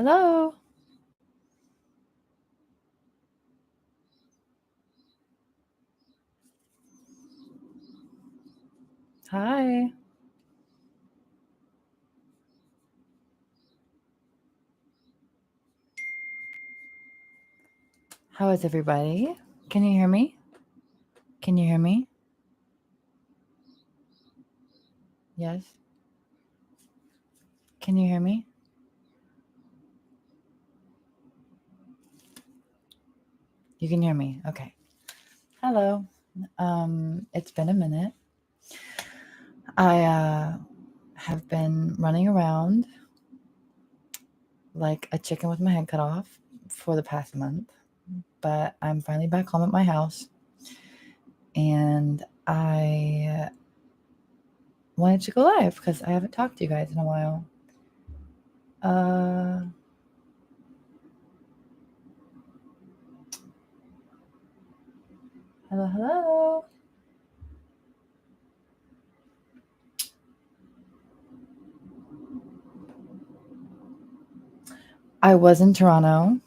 Hello. Hi. How is everybody? Can you hear me? Can you hear me? Yes. Can you hear me? You can hear me. Okay. Hello. It's been a minute. I have been running around like a chicken with my head cut off for the past month, but I'm finally back home at my house, and I wanted to go live because I haven't talked to you guys in a while. Hello. I was in Toronto.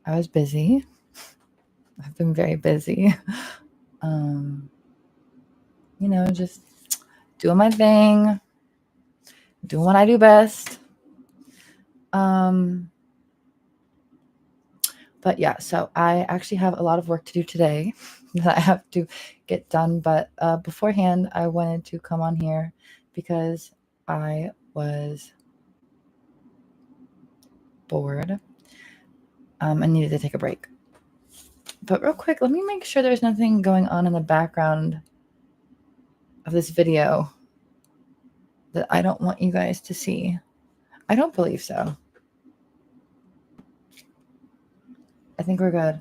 I was busy. I've been very busy. Just doing my thing, doing what I do best. But yeah, so I actually have a lot of work to do today that I have to get done. But beforehand, I wanted to come on here because I was bored and needed to take a break. But real quick, let me make sure there's nothing going on in the background of this video that I don't want you guys to see. I don't believe so. I think we're good.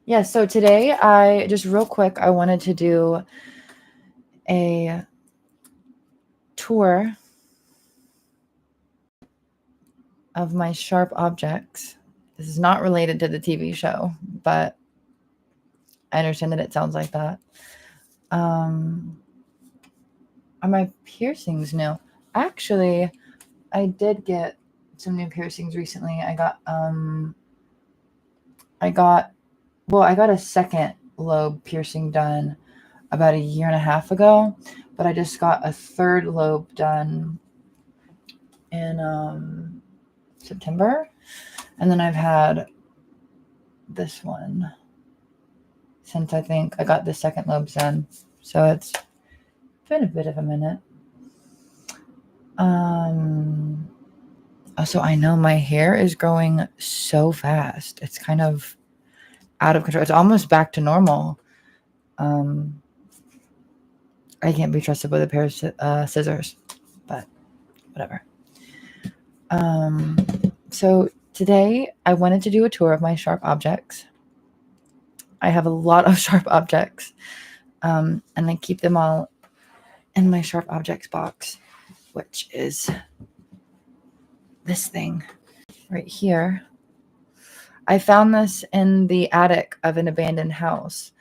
Yeah, so today I just real quick, I wanted to do a tour of my sharp objects. This is not related to the TV show, but I understand that it sounds like that. Are my piercings new? Actually, I did get some new piercings recently. I got a second lobe piercing done about a year and a half ago, but I just got a third lobe done in September, and then I've had this one since I think I got the second lobe done, so it's been a bit of a minute. Also, I know my hair is growing so fast. It's kind of out of control. It's almost back to normal. I can't be trusted with a pair of scissors, but whatever. So today I wanted to do a tour of my sharp objects. I have a lot of sharp objects, and I keep them all in my sharp objects box, which is this thing right here. I found this in the attic of an abandoned house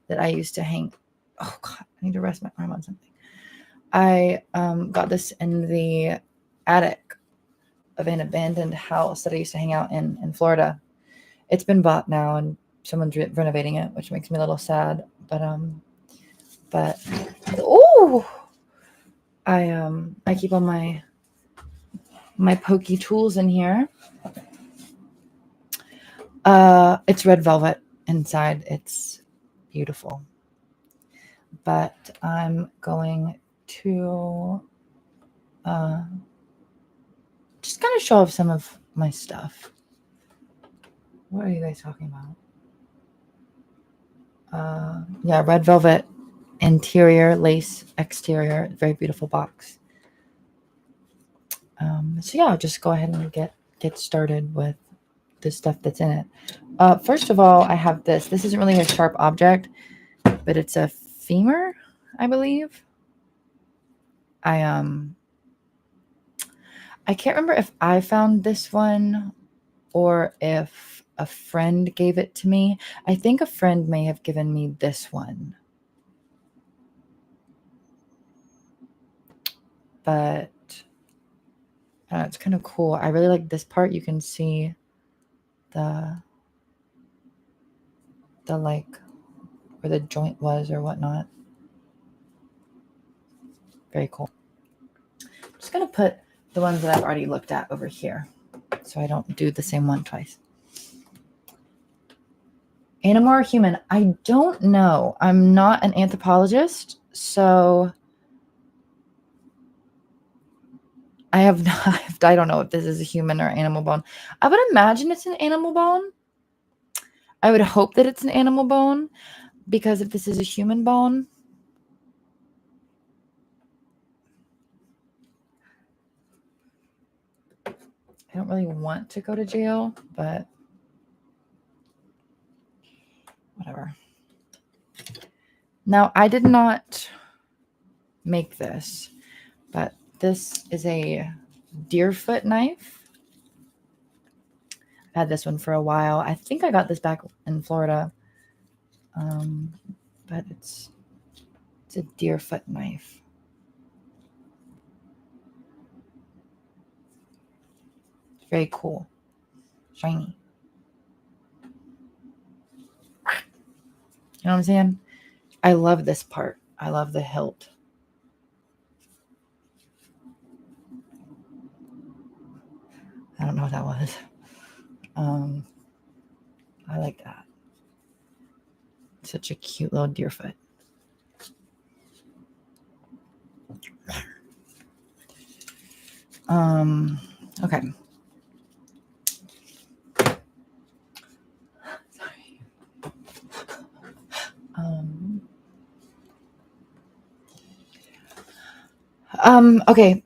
that I used to hang. Oh God, I need to rest my arm on something. I got this in the attic of an abandoned house that I used to hang out in Florida. It's been bought now and someone's renovating it, which makes me a little sad. But I keep all my pokey tools in here. It's red velvet inside. It's beautiful. But I'm going to just kind of show off some of my stuff. What are you guys talking about? Yeah, red velvet interior, lace exterior, very beautiful box. So yeah, I'll just go ahead and get started with the stuff that's in it. First of all, I have this. This isn't really a sharp object, but it's a femur, I believe. I can't remember if I found this one or if a friend gave it to me. I think a friend may have given me this one. But it's kind of cool. I really like this part. You can see the like where the joint was or whatnot. Very cool. I'm just going to put the ones that I've already looked at over here so I don't do the same one twice. Animal or human? I don't know. I'm not an anthropologist, so I don't know if this is a human or animal bone. I would imagine it's an animal bone. I would hope that it's an animal bone, because if this is a human bone, I don't really want to go to jail, but whatever. Now, I did not make this, but this is a deerfoot knife. I've had this one for a while. I think I got this back in Florida, but it's a deerfoot knife. It's very cool, shiny. You know what I'm saying? I love this part. I love the hilt. I don't know what that was. I like that. Such a cute little deerfoot. Okay. Sorry. Okay.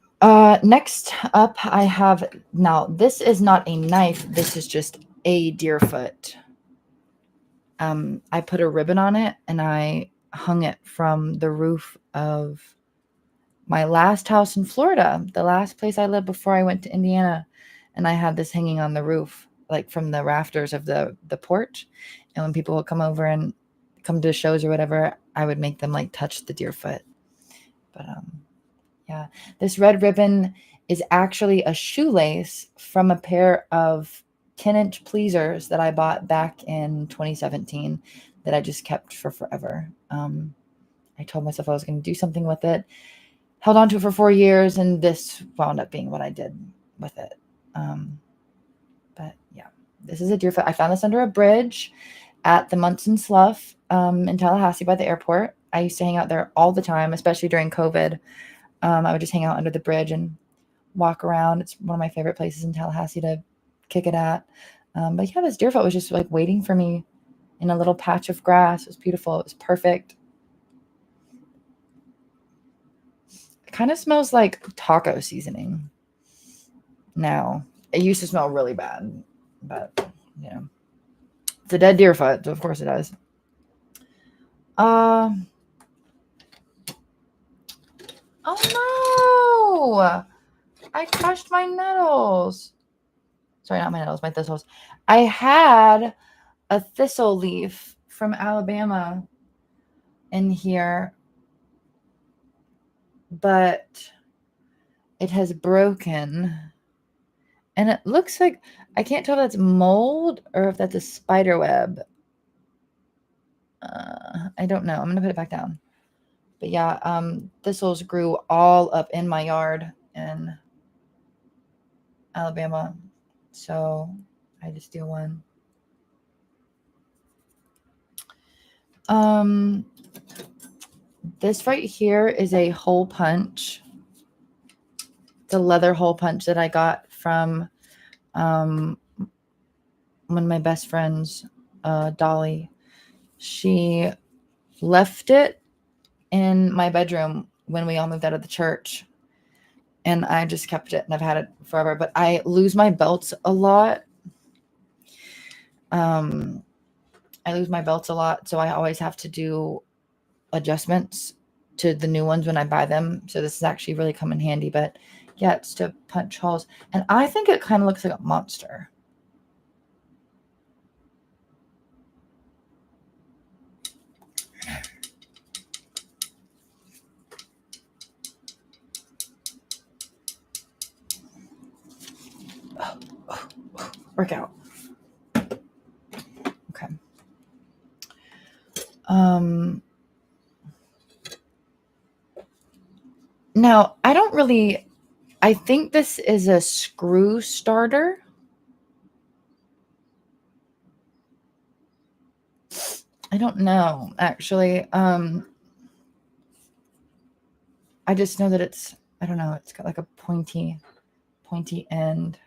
Next up, I have, now this is not a knife. This is just a deerfoot. I put a ribbon on it and I hung it from the roof of my last house in Florida, the last place I lived before I went to Indiana. And I had this hanging on the roof, like from the rafters of the porch. And when people would come over and come to shows or whatever, I would make them like touch the deerfoot. But yeah, this red ribbon is actually a shoelace from a pair of 10-inch pleasers that I bought back in 2017 that I just kept for forever. I told myself I was going to do something with it, held on to it for 4 years, and this wound up being what I did with it. But yeah, this is a deerfoot. I found this under a bridge at the Munson Slough in Tallahassee by the airport. I used to hang out there all the time, especially during COVID. I would just hang out under the bridge and walk around. It's one of my favorite places in Tallahassee to kick it at. But yeah, this deerfoot was just like waiting for me in a little patch of grass. It was beautiful. It was perfect. It kind of smells like taco seasoning now. It used to smell really bad, but yeah, it's a dead deerfoot, so of course it does. Oh no! I crushed my nettles. Sorry, not my nettles, my thistles. I had a thistle leaf from Alabama in here, but it has broken. And it looks like, I can't tell if that's mold or if that's a spider web. I don't know. I'm going to put it back down. But yeah, thistles grew all up in my yard in Alabama. So I just do one. This right here is a hole punch. It's a leather hole punch that I got from one of my best friends, Dolly. She left it in my bedroom when we all moved out of the church. And I just kept it, and I've had it forever. But I lose my belts a lot. So I always have to do adjustments to the new ones when I buy them. So this is actually really come in handy. But yeah, it's to punch holes. And I think it kind of looks like a monster. work out. Okay. Now, I think this is a screw starter. I don't know, actually. I just know that it's, I don't know, it's got like a pointy end.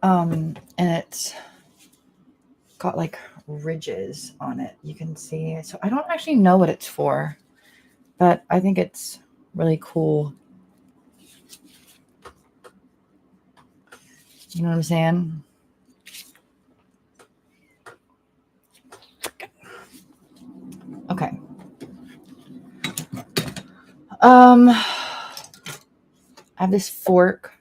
And it's got like ridges on it, you can see. So I don't actually know what it's for, but I think it's really cool. You know what I'm saying? Okay. I have this fork.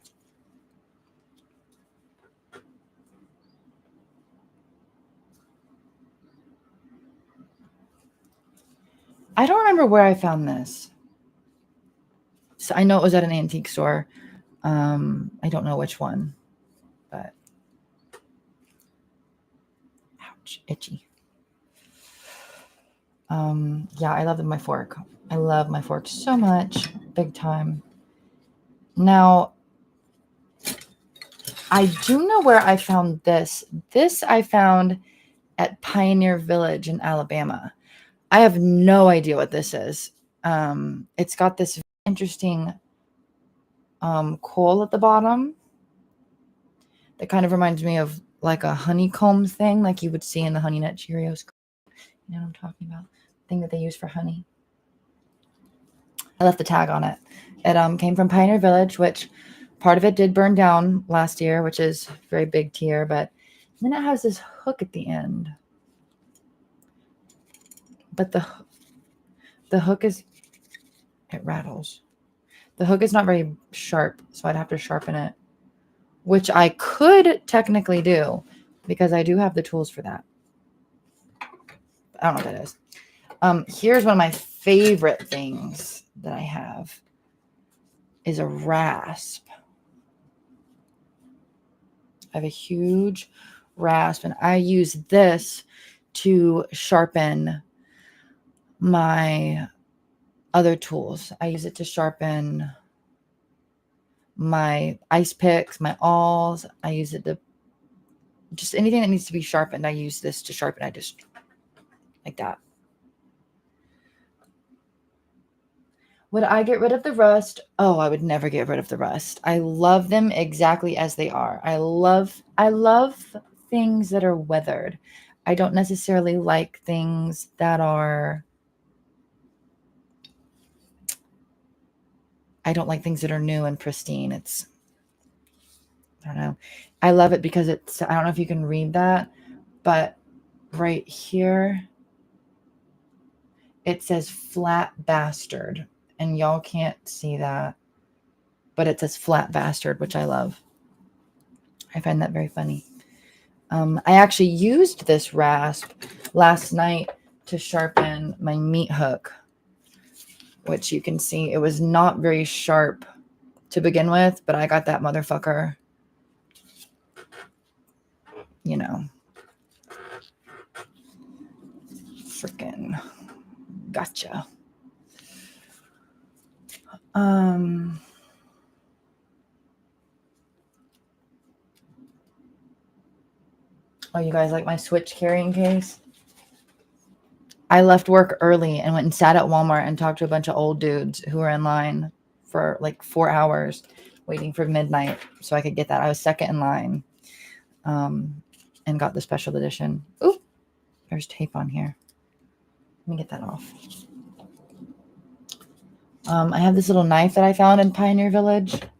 I don't remember where I found this. So I know it was at an antique store. I don't know which one, but ouch, itchy. Yeah, I love my fork. I love my fork so much, big time. Now, I do know where I found this. This I found at Pioneer Village in Alabama. I have no idea what this is. It's got this interesting coal at the bottom that kind of reminds me of like a honeycomb thing, like you would see in the Honey Nut Cheerios. You know what I'm talking about? The thing that they use for honey. I left the tag on it. It came from Pioneer Village, which part of it did burn down last year, which is a very big tear, but then it has this hook at the end. But the hook is, it rattles. The hook is not very sharp, so I'd have to sharpen it, which I could technically do because I do have the tools for that. I don't know what that is. Here's one of my favorite things that I have is a rasp. I have a huge rasp, and I use this to sharpen my other tools. I use it to sharpen my ice picks, my awls. I use it to just anything that needs to be sharpened. I use this to sharpen. I just like that. Would I get rid of the rust? Oh, I would never get rid of the rust. I love them exactly as they are. I love things that are weathered. I don't necessarily like things that are, I don't like things that are new and pristine. It's, I don't know. I love it because it's, I don't know if you can read that, but right here, it says flat bastard, and y'all can't see that, but it says flat bastard, which I love. I find that very funny. I actually used this rasp last night to sharpen my meat hook, which you can see it was not very sharp to begin with, but I got that motherfucker, you know, freaking gotcha. Oh, you guys like my Switch carrying case? I left work early and went and sat at Walmart and talked to a bunch of old dudes who were in line for like 4 hours waiting for midnight so I could get that. I was second in line, and got the special edition. Ooh, there's tape on here. Let me get that off. I have this little knife that I found in Pioneer Village. I'm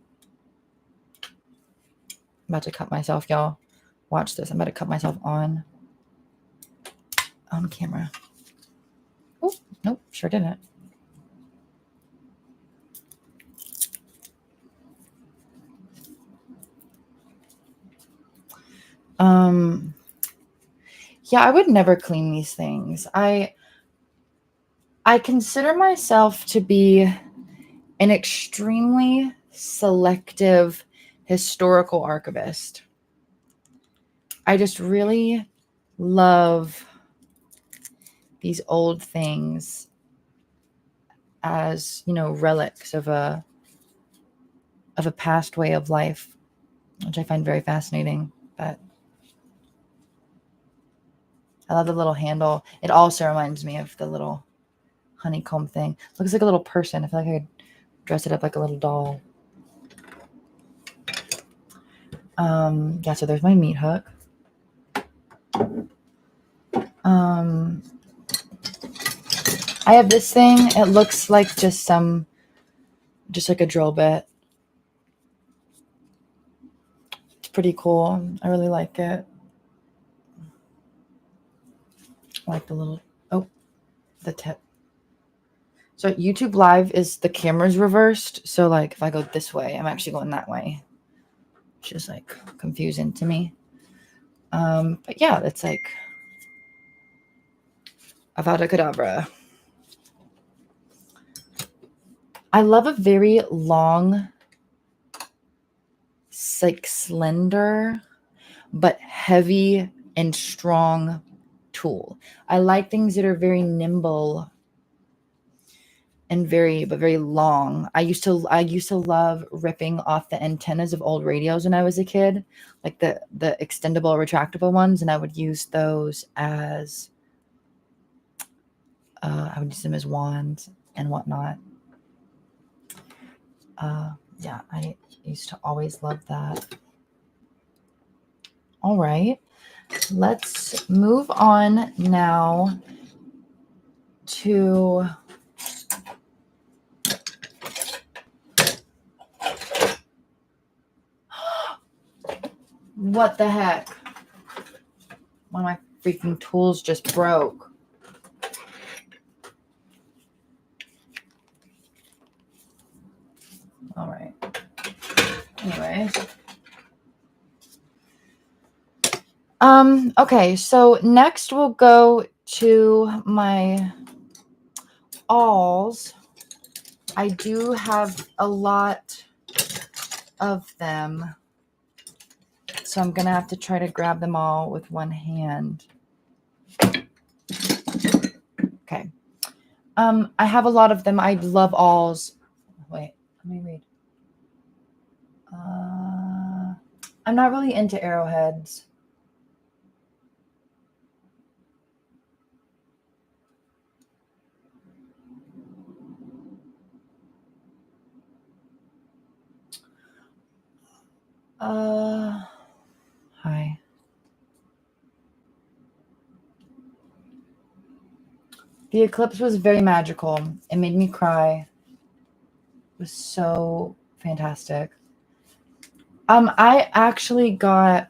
about to cut myself, y'all. Watch this. I'm about to cut myself on camera. Oh, nope, sure didn't. Yeah, I would never clean these things. I consider myself to be an extremely selective historical archivist. I just really love these old things as, relics of a past way of life, which I find very fascinating. But I love the little handle. It also reminds me of the little honeycomb thing. Looks like a little person. I feel like I could dress it up like a little doll. Yeah, so there's my meat hook. I have this thing. It looks like just like a drill bit. It's pretty cool. I really like it. I like the tip. So YouTube Live is the camera's reversed. So like if I go this way, I'm actually going that way. Which is like confusing to me. But yeah, it's like Avada Kedavra. I love a very long, like slender, but heavy and strong tool. I like things that are very nimble and very long. I used to love ripping off the antennas of old radios when I was a kid, like the extendable retractable ones, and I would use those as wands and whatnot. Yeah, I used to always love that. All right, let's move on now to what the heck? One of my freaking tools just broke. All right. Anyways. Okay, so next we'll go to my awls. I do have a lot of them, so I'm gonna have to try to grab them all with one hand. Okay. I have a lot of them. I love awls. Wait, let me read. I'm not really into arrowheads. Hi. The eclipse was very magical. It made me cry. It was so fantastic. I actually got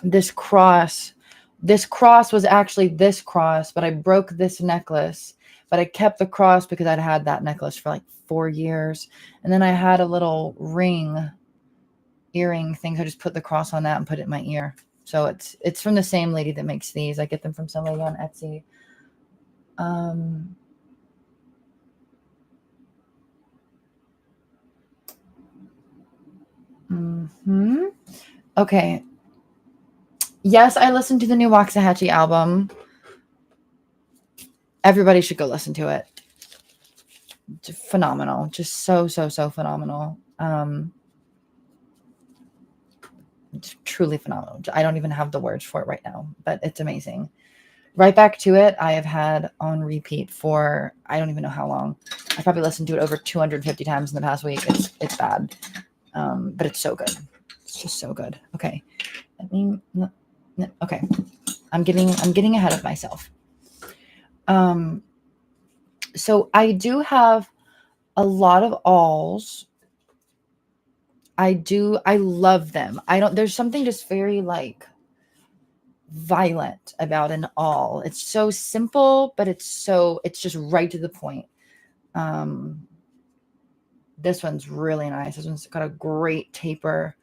this cross. This cross was actually this cross, but I broke this necklace. But I kept the cross because I'd had that necklace for like 4 years. And then I had a little earring thing. So I just put the cross on that and put it in my ear. So it's from the same lady that makes these. I get them from some lady on Etsy. Okay. Yes, I listened to the new Waxahachie album. Everybody should go listen to it. Phenomenal. Just so phenomenal. It's truly phenomenal. I don't even have the words for it right now, but it's amazing. Right Back to It, I have had on repeat for I don't even know how long. I probably listened to it over 250 times in the past week. It's bad, but it's so good. It's just so good. Okay, okay. I'm getting ahead of myself. So I do have a lot of awls. I love them. There's something just very like violent about an awl. It's so simple, but it's just right to the point. This one's really nice. This one's got a great taper.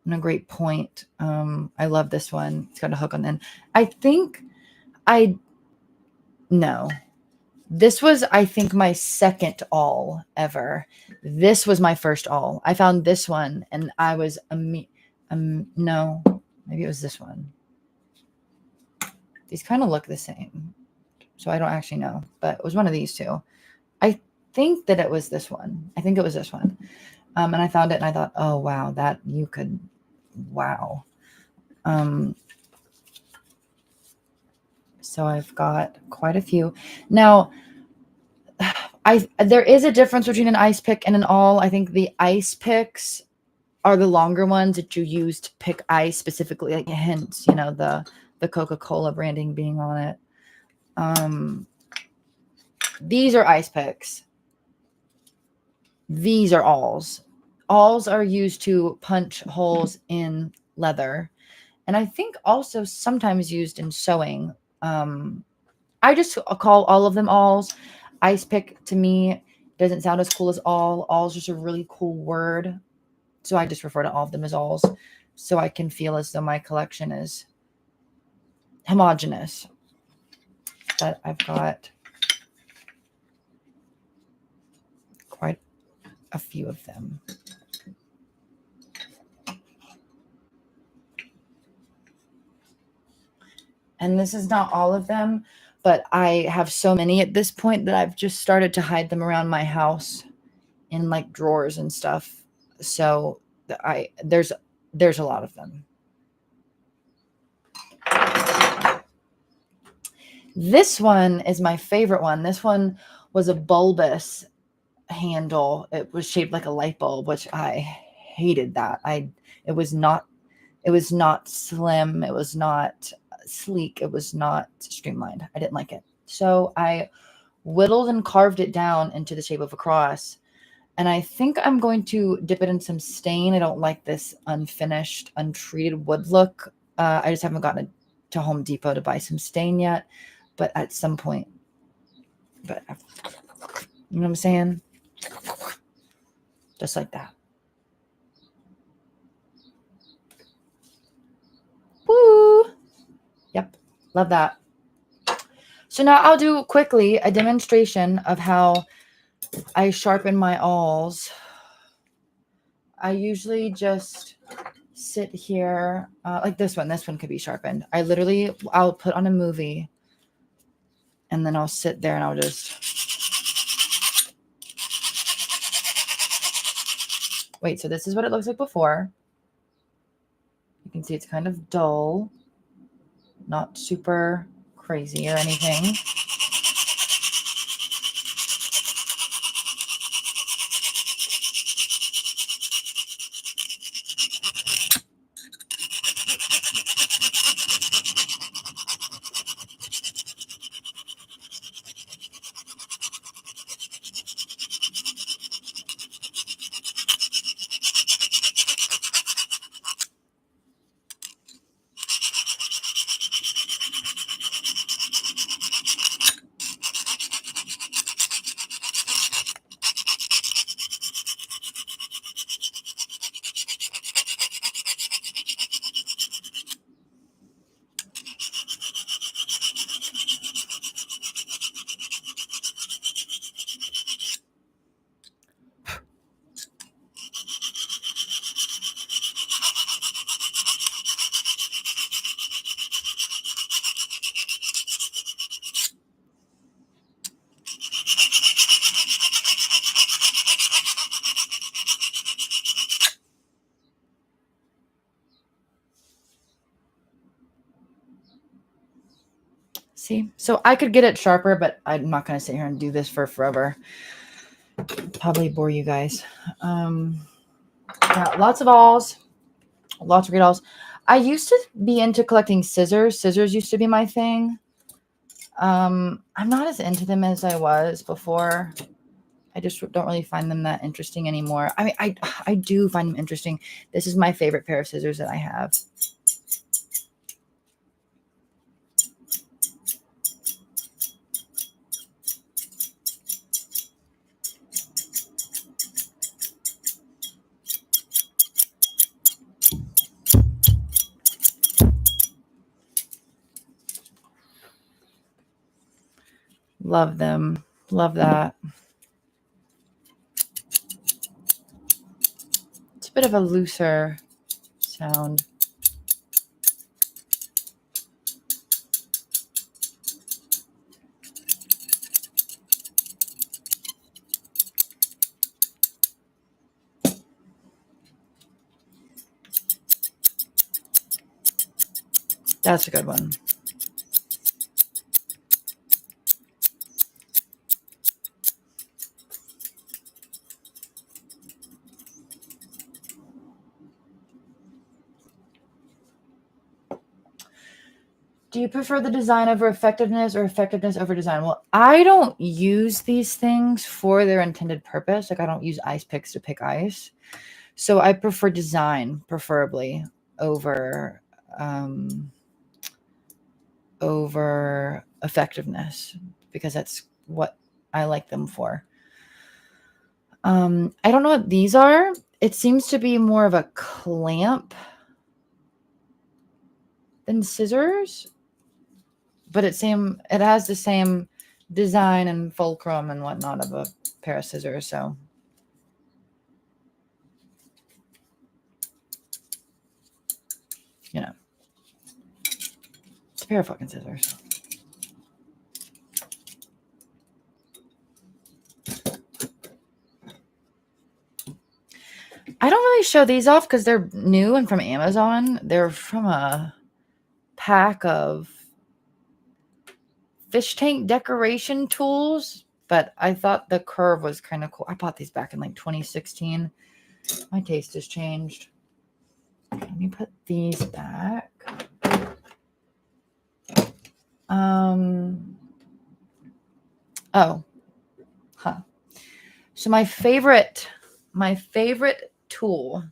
and a great point. I love this one. It's got a hook on the end. No. This was, I think, my second awl ever. This was my first awl. I found this one and I was, no, maybe it was this one. These kind of look the same. So I don't actually know, but it was one of these two. I think that it was this one. I think it was this one. And I found it and I thought, oh, wow, wow. So I've got quite a few. Now, there is a difference between an ice pick and an awl. I think the ice picks are the longer ones that you use to pick ice specifically, like hence, the Coca-Cola branding being on it. These are ice picks. These are awls. Awls are used to punch holes in leather, and I think also sometimes used in sewing. I just call all of them awls. Ice pick to me doesn't sound as cool as awl. Awl's just a really cool word. So I just refer to all of them as awls. So I can feel as though my collection is homogenous. But I've got quite a few of them. And this is not all of them, but I have so many at this point that I've just started to hide them around my house in like drawers and stuff. So there's a lot of them. This one is my favorite one. This one was a bulbous handle. It was shaped like a light bulb, which I hated that. It was not slim. It was not sleek. It was not streamlined. I didn't like it. So I whittled and carved it down into the shape of a cross. And I think I'm going to dip it in some stain. I don't like this unfinished, untreated wood look. I just haven't gotten to Home Depot to buy some stain yet, but at some point. But you know what I'm saying? Just like that. Woo! Yep, love that. So now I'll do quickly a demonstration of how I sharpen my awls. I usually just sit here like this one. This one could be sharpened. I'll put on a movie and then I'll sit there and I'll just wait. So this is what it looks like before. You can see it's kind of dull, not super crazy or anything. See, so I could get it sharper, but I'm not going to sit here and do this for forever. Probably bore you guys. Yeah, lots of awls, lots of great awls. I used to be into collecting scissors. Scissors used to be my thing. I'm not as into them as I was before. I just don't really find them that interesting anymore. I mean, I do find them interesting. This is my favorite pair of scissors that I have. Love them. Love that. It's a bit of a looser sound. That's a good one. Do you prefer the design over effectiveness or effectiveness over design? Well, I don't use these things for their intended purpose. Like I don't use ice picks to pick ice. So I prefer design, preferably over over effectiveness, because that's what I like them for. I don't know what these are. It seems to be more of a clamp than scissors, but it has the same design and fulcrum and whatnot of a pair of scissors. So you know, it's a pair of fucking scissors. I don't really show these off because they're new and from Amazon. They're from a pack of fish tank decoration tools, but I thought the curve was kind of cool. I bought these back in like 2016. My taste has changed. Let me put these back. So my favorite tool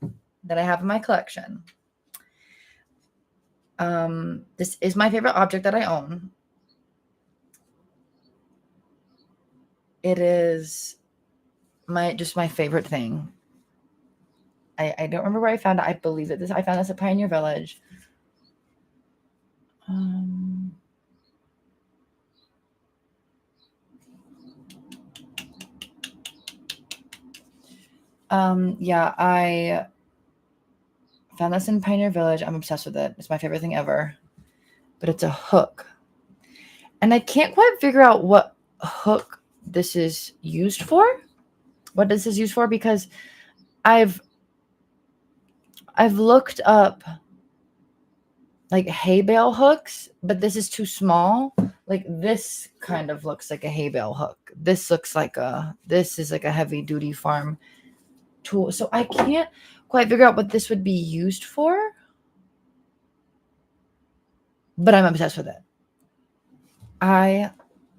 that I have in my collection. This is my favorite object that I own. It is my favorite thing. I don't remember where I found it. I believe that I found this at Pioneer Village. Yeah, I found this in Pioneer Village. I'm obsessed with it. It's my favorite thing ever. But it's a hook. And I can't quite figure out what hook this is used for. What this is used for, because I've looked up like hay bale hooks, but this is too small. Like this kind of looks like a hay bale hook. This is like a heavy duty farm tool. So I can't quite figure out what this would be used for, but I'm obsessed with it. I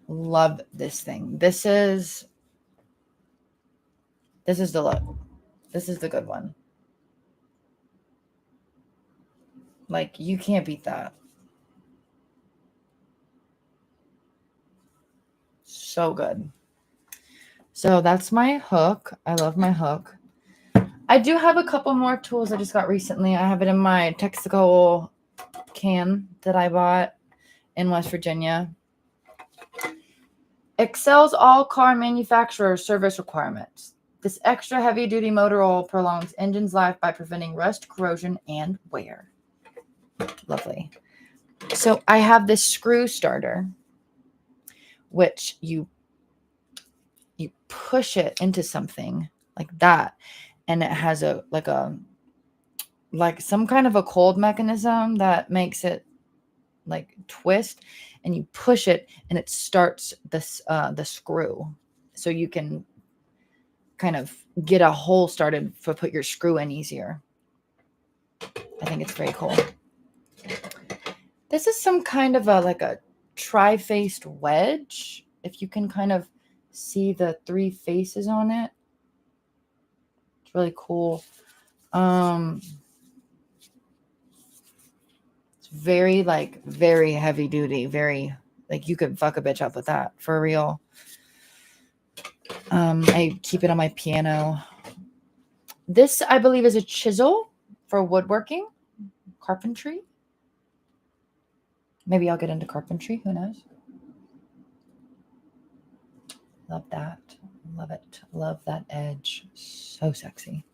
love this thing. This is the look. This is the good one. Like, you can't beat that. So good. So that's my hook. I love my hook. I do have a couple more tools I just got recently. I have it in my Texaco can that I bought in West Virginia. Excels all car manufacturers' service requirements. This extra heavy-duty motor oil prolongs engine's life by preventing rust, corrosion, and wear. Lovely. So I have this screw starter, which you push it into something like that, and it has some kind of a cold mechanism that makes it like twist, and you push it and it starts the screw, so you can kind of get a hole started for put your screw in easier. I think it's very cool. This is some kind of a tri-faced wedge. If you can kind of see the three faces on it, it's really cool. It's very heavy duty, very like you could fuck a bitch up with that for real. I keep it on my piano. This, I believe, is a chisel for woodworking, carpentry. Maybe I'll get into carpentry. Who knows? Love that. Love it. Love that edge. So sexy.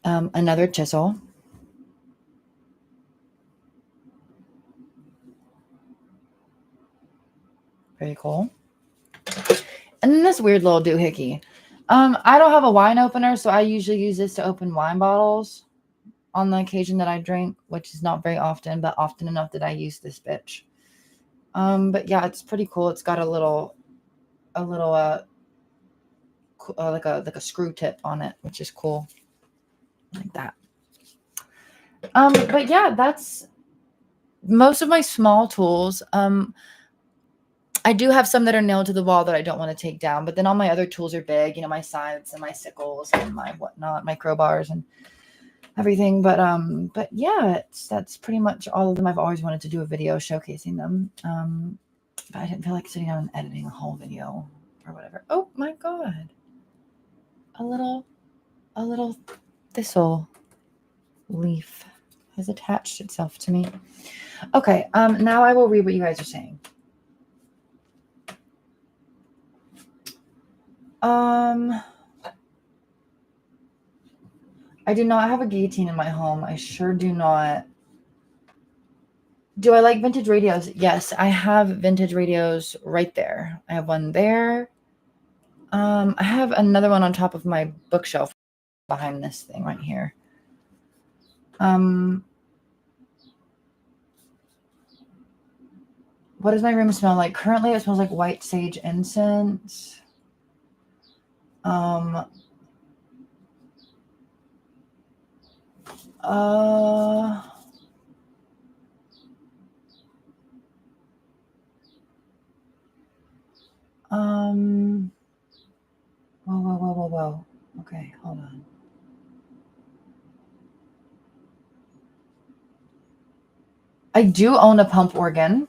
Another chisel. Very cool. And then this weird little doohickey. I don't have a wine opener, so I usually use this to open wine bottles on the occasion that I drink, which is not very often, but often enough that I use this bitch. But yeah, it's pretty cool. It's got a little like a screw tip on it, which is cool. Like that. But yeah, that's most of my small tools. I do have some that are nailed to the wall that I don't want to take down, but then all my other tools are big, you know, my scythes and my sickles and my whatnot, my crowbars and everything. But yeah, that's pretty much all of them. I've always wanted to do a video showcasing them. But I didn't feel like sitting down and editing a whole video or whatever. Oh my God. A little thistle leaf has attached itself to me. Okay, now I will read what you guys are saying. I do not have a guillotine in my home. I sure do not. Do I like vintage radios? Yes, I have vintage radios right there. I have one there. I have another one on top of my bookshelf behind this thing right here. What does my room smell like? Currently, it smells like white sage incense. Whoa. Okay, hold on. I do own a pump organ.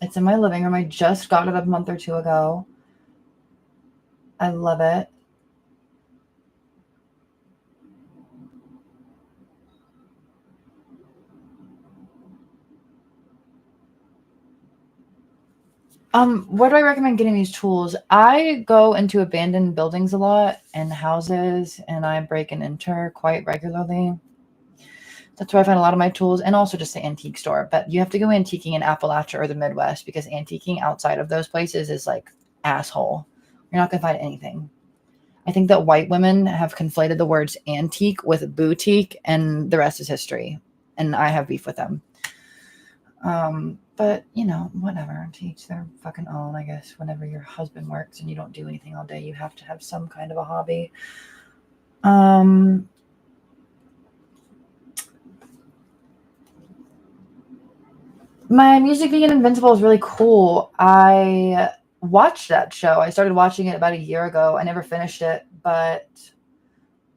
It's in my living room. I just got it a month or two ago. I love it. Where do I recommend getting these tools? I go into abandoned buildings a lot and houses, and I break and enter quite regularly. That's where I find a lot of my tools, and also just the antique store. But you have to go antiquing in Appalachia or the Midwest, because antiquing outside of those places is like asshole. You're not going to find anything. I think that white women have conflated the words antique with boutique, and the rest is history. And I have beef with them. But you know, whatever, to each their fucking own, I guess. Whenever your husband works and you don't do anything all day, you have to have some kind of a hobby. My Music Vegan Invincible is really cool. I watched that show. I started watching it about a year ago. I never finished it, but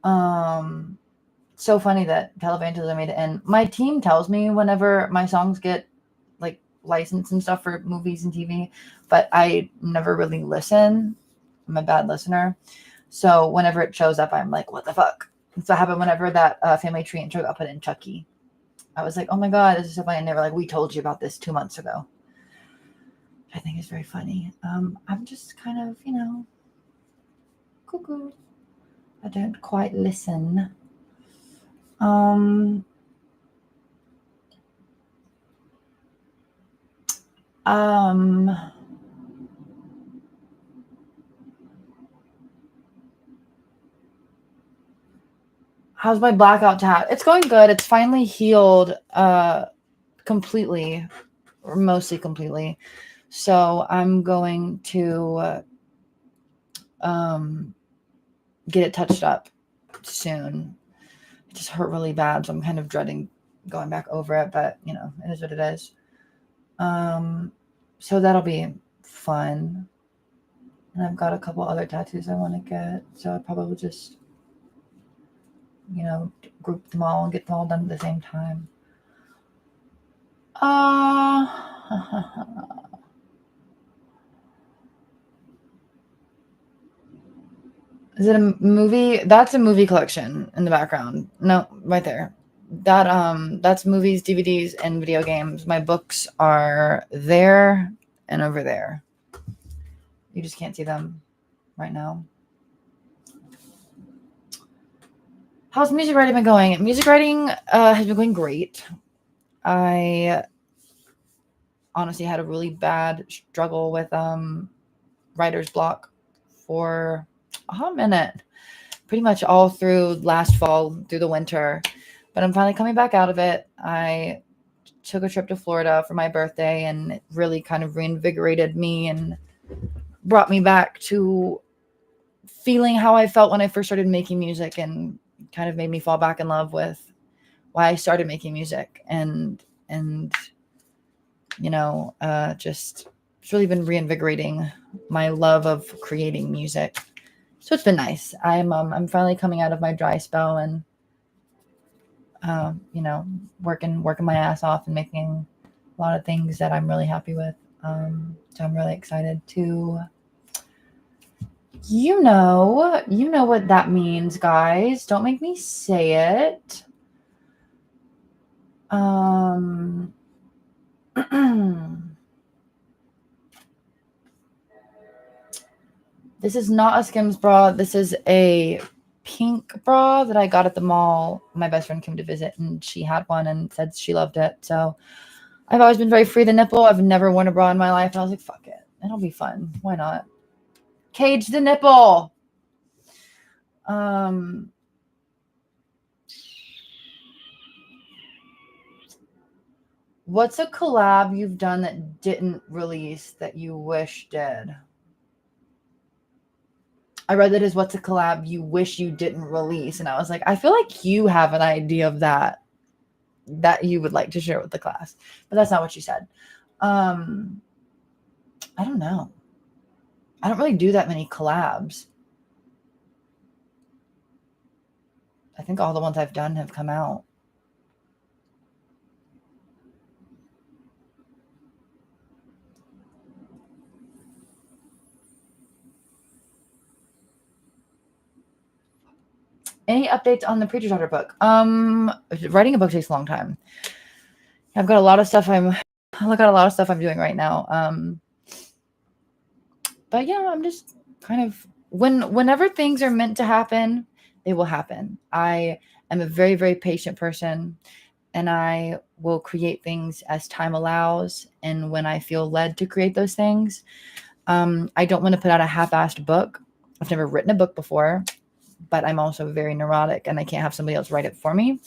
so funny that Televangelism made it in. My team tells me whenever my songs get like licensed and stuff for movies and TV, but I never really listen. I'm a bad listener. So whenever it shows up, I'm like, what the fuck? And so it happened whenever that Family Tree intro got put in Chucky. I was like, oh my God, this is so funny. And they were like, we told you about this 2 months ago. I think is very funny. I'm just kind of, you know, cuckoo. I don't quite listen. How's my blackout tat? It's going good. It's finally healed completely, or mostly completely. So I'm going to get it touched up soon. It just hurt really bad, so I'm kind of dreading going back over it, but you know, it is what it is. So that'll be fun. And I've got a couple other tattoos I want to get, so I'll probably just, you know, group them all and get them all done at the same time. Is it a movie? That's a movie collection in the background. No, right there. That's movies, DVDs, and video games. My books are there. and over there. You just can't see them right now. How's music writing been going? Music writing has been going great. I honestly had a really bad struggle with writer's block for a hot minute, pretty much all through last fall, through the winter. But I'm finally coming back out of it. I took a trip to Florida for my birthday, and it really kind of reinvigorated me and brought me back to feeling how I felt when I first started making music, and kind of made me fall back in love with why I started making music. And just it's really been reinvigorating my love of creating music. So it's been nice. I'm finally coming out of my dry spell and working my ass off and making a lot of things that I'm really happy with. So I'm really excited to, you know what that means, guys. Don't make me say it. This is not a Skims bra. This is a pink bra that I got at the mall. My best friend came to visit, and she had one and said she loved it. So I've always been very free the nipple. I've never worn a bra in my life. And I was like, fuck it. It'll be fun. Why not? Cage the nipple. What's a collab you've done that didn't release that you wish did? I read that as what's a collab you wish you didn't release. And I was like, I feel like you have an idea of that you would like to share with the class. But that's not what she said. I don't know. I don't really do that many collabs. I think all the ones I've done have come out. Any updates on the Preacher's Daughter book? Writing a book takes a long time. I've got a lot of stuff I'm doing right now. But yeah, I'm just kind of whenever things are meant to happen, they will happen. I am a very, very patient person, and I will create things as time allows and when I feel led to create those things. I don't want to put out a half-assed book. I've never written a book before, but I'm also very neurotic and I can't have somebody else write it for me.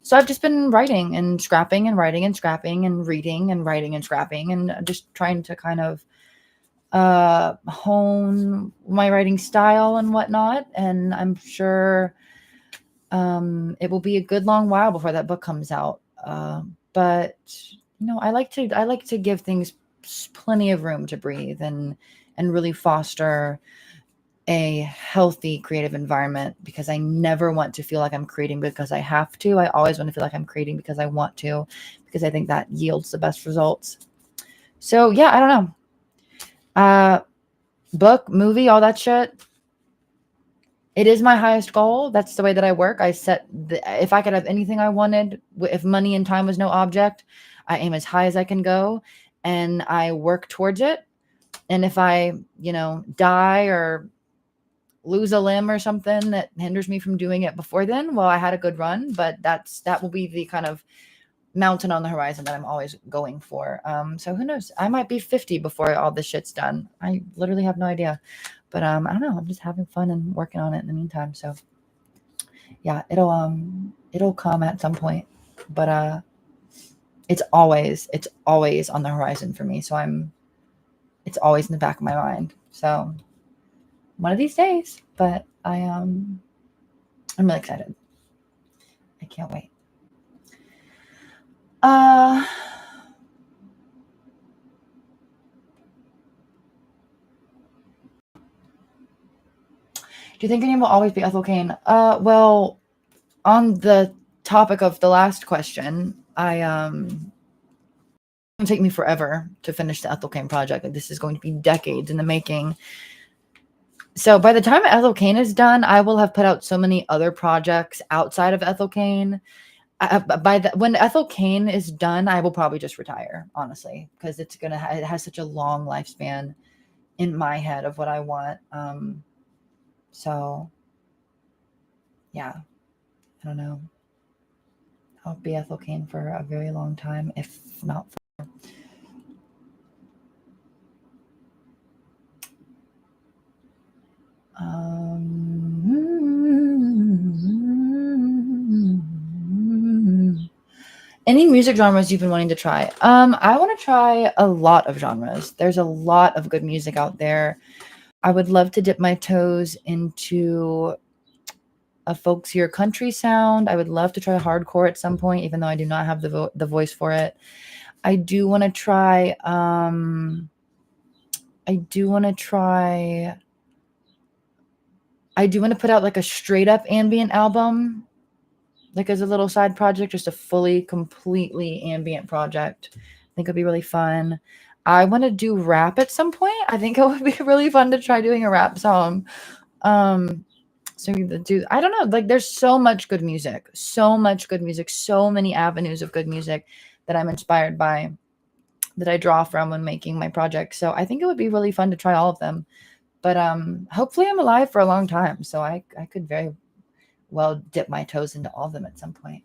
So I've just been writing and scrapping and writing and scrapping and reading and writing and scrapping and just trying to kind of hone my writing style and whatnot. And I'm sure it will be a good long while before that book comes out. But I like to give things plenty of room to breathe and really foster a healthy creative environment, because I never want to feel like I'm creating because I have to. I always want to feel like I'm creating because I want to, because I think that yields the best results. So yeah, I don't know. Book, movie, all that shit. It is my highest goal. That's the way that I work. I set if I could have anything I wanted, if money and time was no object, I aim as high as I can go and I work towards it. And if I, die or lose a limb or something that hinders me from doing it before then, well, I had a good run, but that will be the kind of mountain on the horizon that I'm always going for. So who knows? I might be 50 before all this shit's done. I literally have no idea. But I don't know. I'm just having fun and working on it in the meantime. So yeah, it'll come at some point. But it's always on the horizon for me. So it's always in the back of my mind. So one of these days, but I'm really excited. I can't wait. Do you think your name will always be Ethel Cain? Well, on the topic of the last question, it'll take me forever to finish the Ethel Cain project. Like, this is going to be decades in the making. So by the time Ethel Cain is done, I will have put out so many other projects outside of Ethel Cain. when Ethel Cain is done, I will probably just retire, honestly, because it has such a long lifespan in my head of what I want. So yeah, I don't know. I'll be Ethel Cain for a very long time, if not. Any music genres you've been wanting to try? I want to try a lot of genres. There's a lot of good music out there. I would love to dip my toes into a folksier country sound. I would love to try hardcore at some point, even though I do not have the voice for it. I do want to try. I do want to try. I do want to put out like a straight up ambient album, like as a little side project, just a fully, completely ambient project. I think it'd be really fun. I want to do rap at some point. I think it would be really fun to try doing a rap song. So I don't know, like there's so much good music, so many avenues of good music that I'm inspired by, that I draw from when making my project. So I think it would be really fun to try all of them. But hopefully I'm alive for a long time, so I could very well dip my toes into all of them at some point.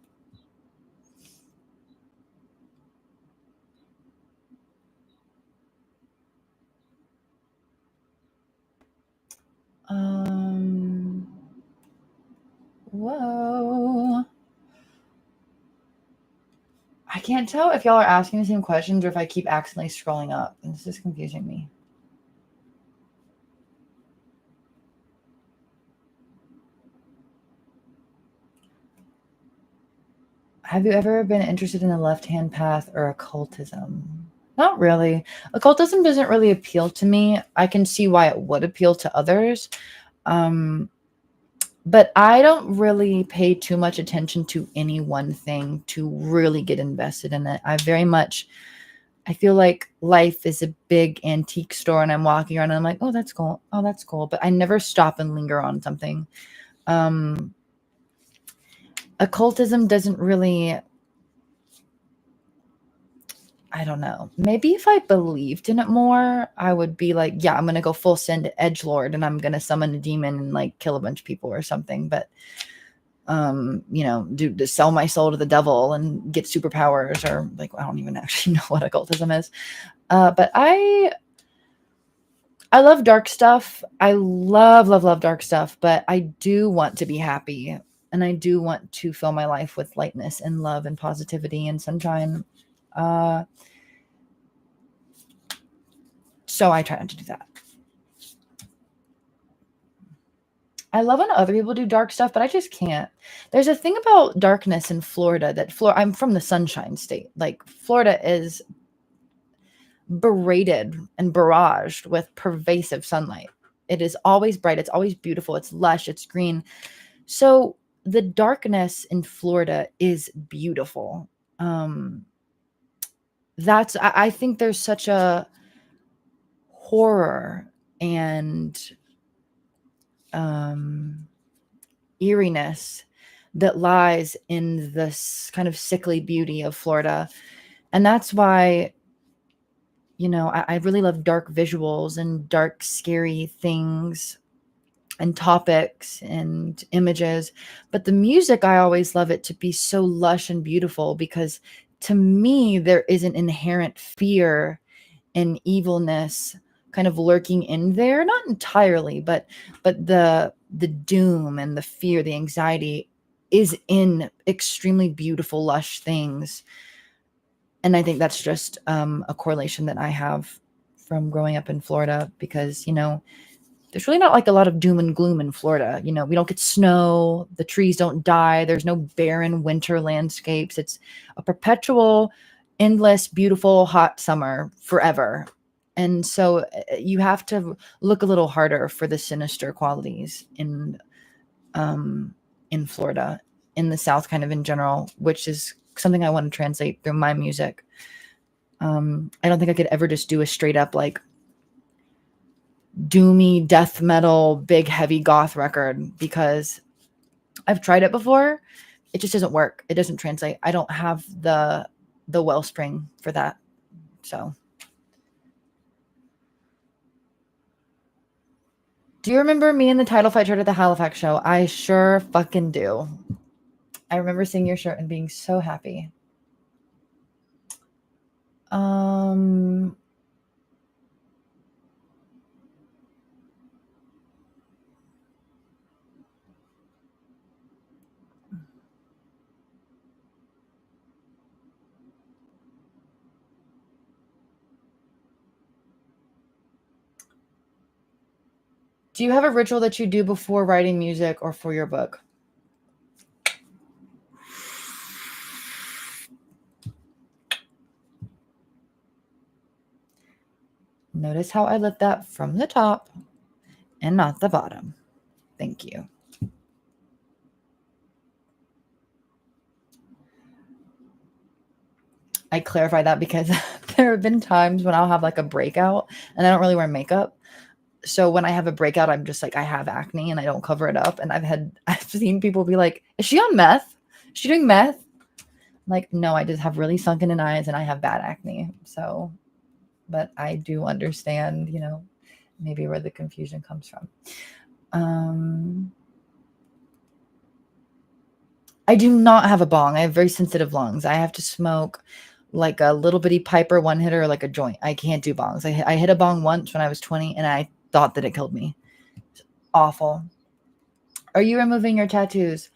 Whoa. I can't tell if y'all are asking the same questions or if I keep accidentally scrolling up, and this is confusing me. Have you ever been interested in the left-hand path or occultism? Not really. Occultism doesn't really appeal to me. I can see why it would appeal to others. But I don't really pay too much attention to any one thing to really get invested in it. I feel like life is a big antique store and I'm walking around and I'm like, oh, that's cool. Oh, that's cool. But I never stop and linger on something. Occultism doesn't really, I don't know. Maybe if I believed in it more, I would be like, yeah, I'm going to go full send edgelord and I'm going to summon a demon and like kill a bunch of people or something. But, to sell my soul to the devil and get superpowers, or like, I don't even actually know what occultism is. But I love dark stuff. I love, love, love dark stuff, but I do want to be happy. And I do want to fill my life with lightness and love and positivity and sunshine. So I try not to do that. I love when other people do dark stuff, but I just can't. There's a thing about darkness in Florida I'm from the Sunshine State. Like Florida is berated and barraged with pervasive sunlight. It is always bright. It's always beautiful. It's lush. It's green. So the darkness in Florida is beautiful. I think there's such a horror and eeriness that lies in this kind of sickly beauty of Florida. And that's why, I really love dark visuals and dark, scary things and topics and images. But the music, I always love it to be so lush and beautiful, because to me, there is an inherent fear and evilness kind of lurking in there, not entirely, but the doom and the fear, the anxiety is in extremely beautiful, lush things. And I think that's just a correlation that I have from growing up in Florida, because there's really not like a lot of doom and gloom in Florida. We don't get snow, the trees don't die, there's no barren winter landscapes. It's a perpetual, endless, beautiful, hot summer forever. And so you have to look a little harder for the sinister qualities in Florida, in the South kind of in general, which is something I want to translate through my music. I don't think I could ever just do a straight up like doomy death metal, big heavy goth record, because I've tried it before it just doesn't work. It doesn't translate. I don't have the wellspring for that. So, do you remember me in the title fight shirt at the Halifax show? I sure fucking do. I remember seeing your shirt and being so happy. Do you have a ritual that you do before writing music or for your book? Notice how I lit that from the top and not the bottom. Thank you. I clarify that because there have been times when I'll have like a breakout and I don't really wear makeup. So when I have a breakout, I'm just like, I have acne and I don't cover it up. And I've seen people be like, is she on meth? Is she doing meth? I'm like, no, I just have really sunken in eyes and I have bad acne. So, but I do understand, maybe where the confusion comes from. I do not have a bong. I have very sensitive lungs. I have to smoke like a little bitty piper one hitter or like a joint. I can't do bongs. I hit a bong once when I was 20 and I thought that it killed me. It's awful. Are you removing your tattoos?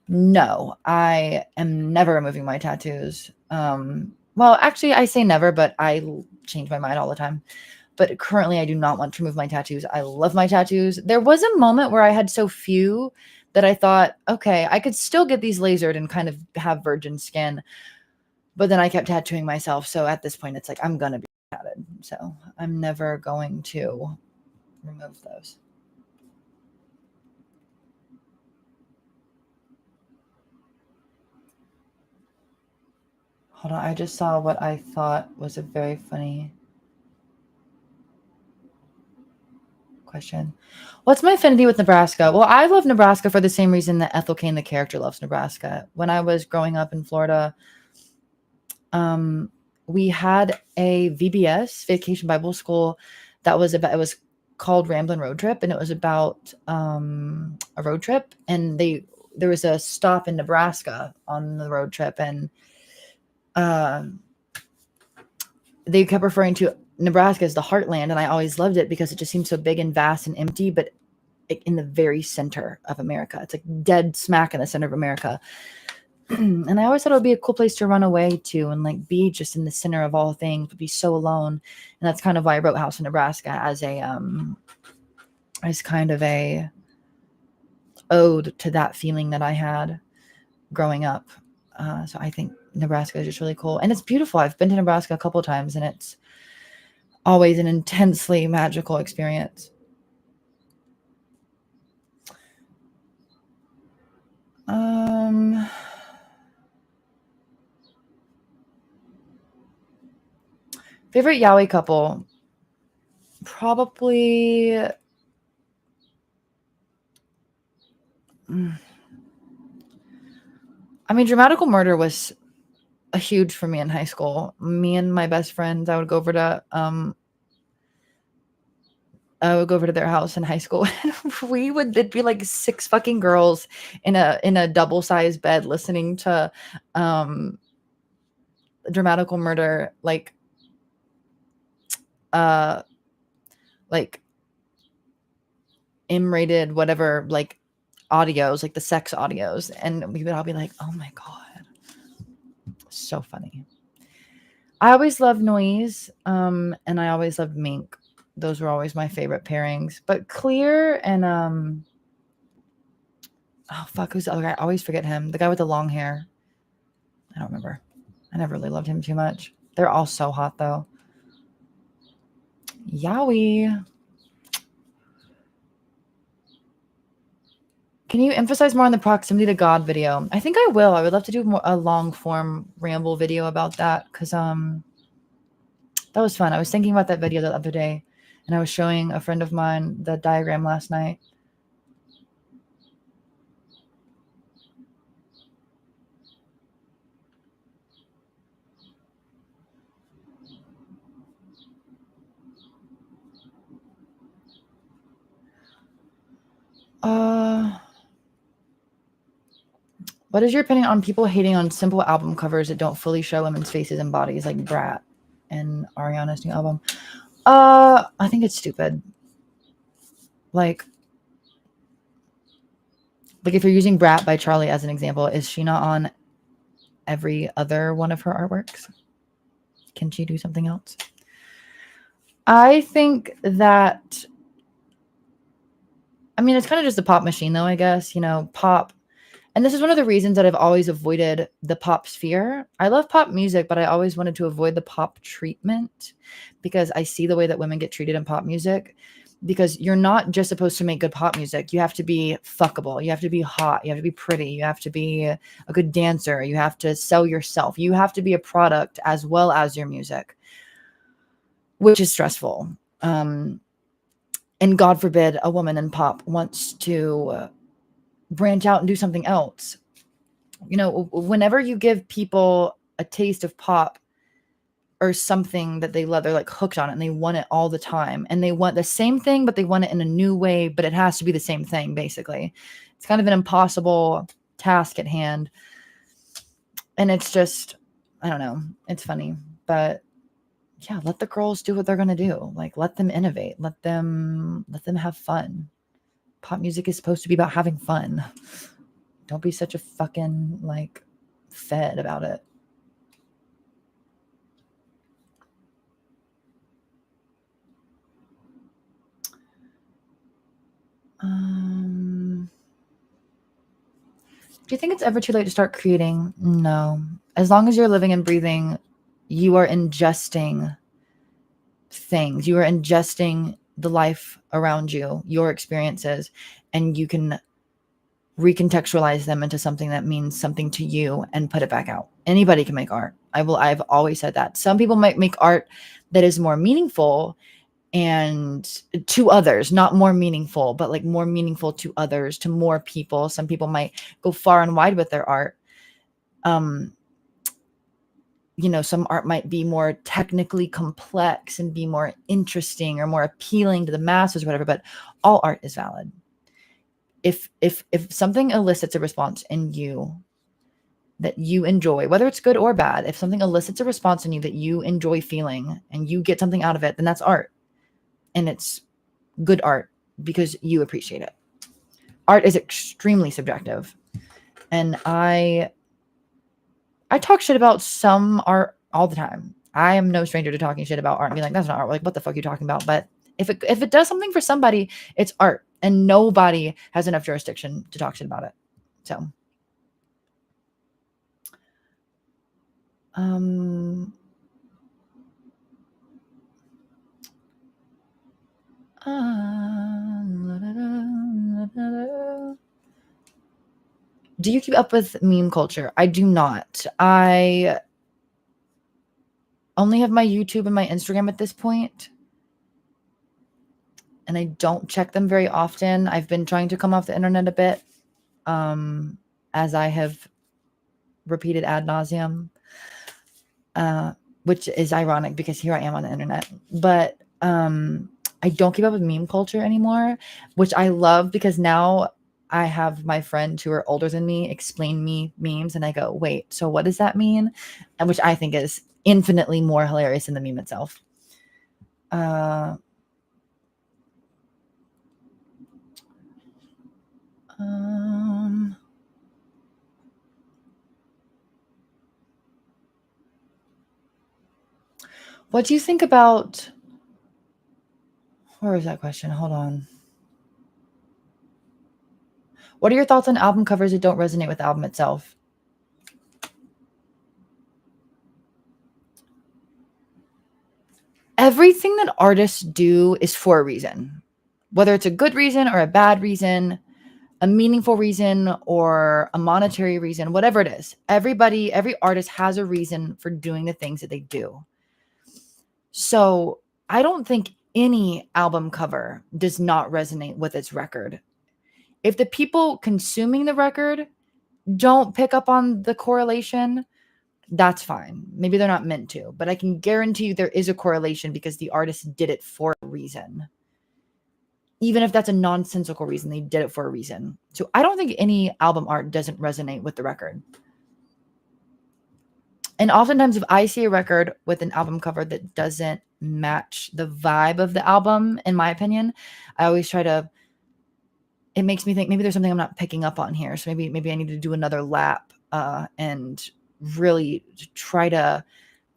No, I am never removing my tattoos. Well, actually, I say never, but I change my mind all the time. But currently, I do not want to remove my tattoos. I love my tattoos. There was a moment where I had so few that I thought, okay, I could still get these lasered and kind of have virgin skin. But then I kept tattooing myself. So at this point, it's like, I'm going to be tatted. So I'm never going to remove those. Hold on. I just saw what I thought was a very funny question. What's my affinity with Nebraska? Well, I love Nebraska for the same reason that Ethel Cain, the character, loves Nebraska. When I was growing up in Florida, we had a VBS, Vacation Bible School, that was about, it was called Ramblin' Road Trip, and it was about a road trip, and there was a stop in Nebraska on the road trip, and they kept referring to Nebraska as the heartland, and I always loved it because it just seemed so big and vast and empty, but in the very center of America. It's like dead smack in the center of America. And I always thought it would be a cool place to run away to and like be just in the center of all things, but be so alone. And that's kind of why I wrote House in Nebraska as kind of a ode to that feeling that I had growing up. So I think Nebraska is just really cool, and it's beautiful. I've been to Nebraska a couple of times, and it's always an intensely magical experience. Favorite yaoi couple? Probably. I mean, Dramatical Murder was a huge for me in high school. Me and my best friends, I would go over to their house in high school, and it'd be like 6 fucking girls in a double-sized bed listening to Dramatical Murder, like M-rated whatever, like audios, like the sex audios, and we would all be like, oh my god, so funny. I always loved Noise, and I always loved Mink. Those were always my favorite pairings. But Clear and oh fuck, who's the other guy? I always forget him. The guy with the long hair. I don't remember. I never really loved him too much. They're all so hot though. Yowie. Can you emphasize more on the proximity to God video? I think I will. I would love to do a long form ramble video about that, because that was fun. I was thinking about that video the other day, and I was showing a friend of mine the diagram last night. What is your opinion on people hating on simple album covers that don't fully show women's faces and bodies, like Brat and Ariana's new album? I think it's stupid. Like if you're using Brat by Charlie as an example, is she not on every other one of her artworks? Can she do something else? I think that, I mean, it's kind of just a pop machine though, I guess, pop. And this is one of the reasons that I've always avoided the pop sphere. I love pop music, but I always wanted to avoid the pop treatment because I see the way that women get treated in pop music. Because you're not just supposed to make good pop music. You have to be fuckable. You have to be hot. You have to be pretty. You have to be a good dancer. You have to sell yourself. You have to be a product as well as your music, which is stressful. And God forbid a woman in pop wants to branch out and do something else. Whenever you give people a taste of pop or something that they love, they're like hooked on it and they want it all the time. And they want the same thing, but they want it in a new way, but it has to be the same thing, basically. It's kind of an impossible task at hand. And it's just, I don't know. It's funny. But yeah, let the girls do what they're going to do. Like, let them innovate. Let them have fun. Pop music is supposed to be about having fun. Don't be such a fucking, fed about it. Do you think it's ever too late to start creating? No. As long as you're living and breathing, you are ingesting things. You are ingesting the life around you, your experiences, and you can recontextualize them into something that means something to you and put it back out. Anybody can make art. I've always said that. Some people might make art that is more meaningful and to others, not more meaningful, but more meaningful to others, to more people. Some people might go far and wide with their art. Some art might be more technically complex and be more interesting or more appealing to the masses or whatever, but all art is valid. If something elicits a response in you that you enjoy, whether it's good or bad, if something elicits a response in you that you enjoy feeling and you get something out of it, then that's art. And it's good art because you appreciate it. Art is extremely subjective. And I talk shit about some art all the time. I am no stranger to talking shit about art and being like, that's not art. Like, what the fuck are you talking about? But if it does something for somebody, it's art. And nobody has enough jurisdiction to talk shit about it. So, do you keep up with meme culture? I do not. I only have my YouTube and my Instagram at this point, and I don't check them very often. I've been trying to come off the internet a bit, as I have repeated ad nauseum, which is ironic because here I am on the internet. But I don't keep up with meme culture anymore, which I love because now I have my friends who are older than me explain me memes, and I go, wait, so what does that mean? And which I think is infinitely more hilarious than the meme itself. What do you think about, where is that question? Hold on. What are your thoughts on album covers that don't resonate with the album itself? Everything that artists do is for a reason, whether it's a good reason or a bad reason, a meaningful reason or a monetary reason, whatever it is. Every artist has a reason for doing the things that they do. So I don't think any album cover does not resonate with its record. If the people consuming the record don't pick up on the correlation, that's fine. Maybe they're not meant to, but I can guarantee you there is a correlation because the artist did it for a reason. even if that's a nonsensical reason, they did it for a reason. So I don't think any album art doesn't resonate with the record. And oftentimes if I see a record with an album cover that doesn't match the vibe of the album, in my opinion, I always try to, it makes me think maybe there's something I'm not picking up on here. So maybe I need to do another lap and really try to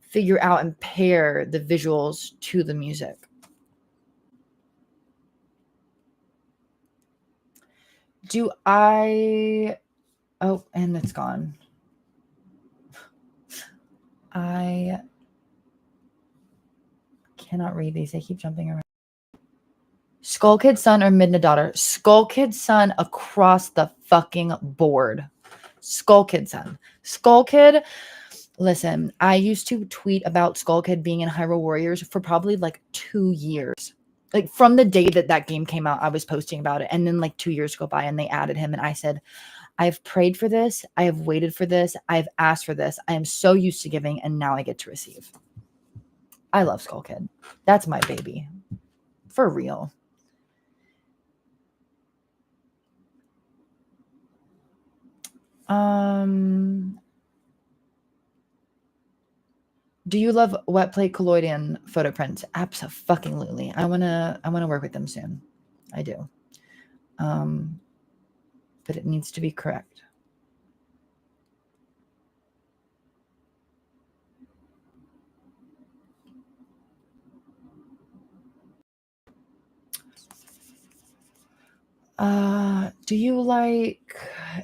figure out and pair the visuals to the music. Do I... Oh, and it's gone. I cannot read these. They keep jumping around. Skull Kid Son or Midna Daughter? Skull Kid Son across the fucking board. Skull Kid Son. Skull Kid, listen, I used to tweet about Skull Kid being in Hyrule Warriors for probably like 2 years. Like from the day that game came out, I was posting about it. And then like 2 years go by and they added him. And I said, I've prayed for this. I have waited for this. I've asked for this. I am so used to giving and now I get to receive. I love Skull Kid. That's my baby. For real. Do you love wet plate colloidal photo prints? Absolutely. I wanna work with them soon. I do. But it needs to be correct. Do you like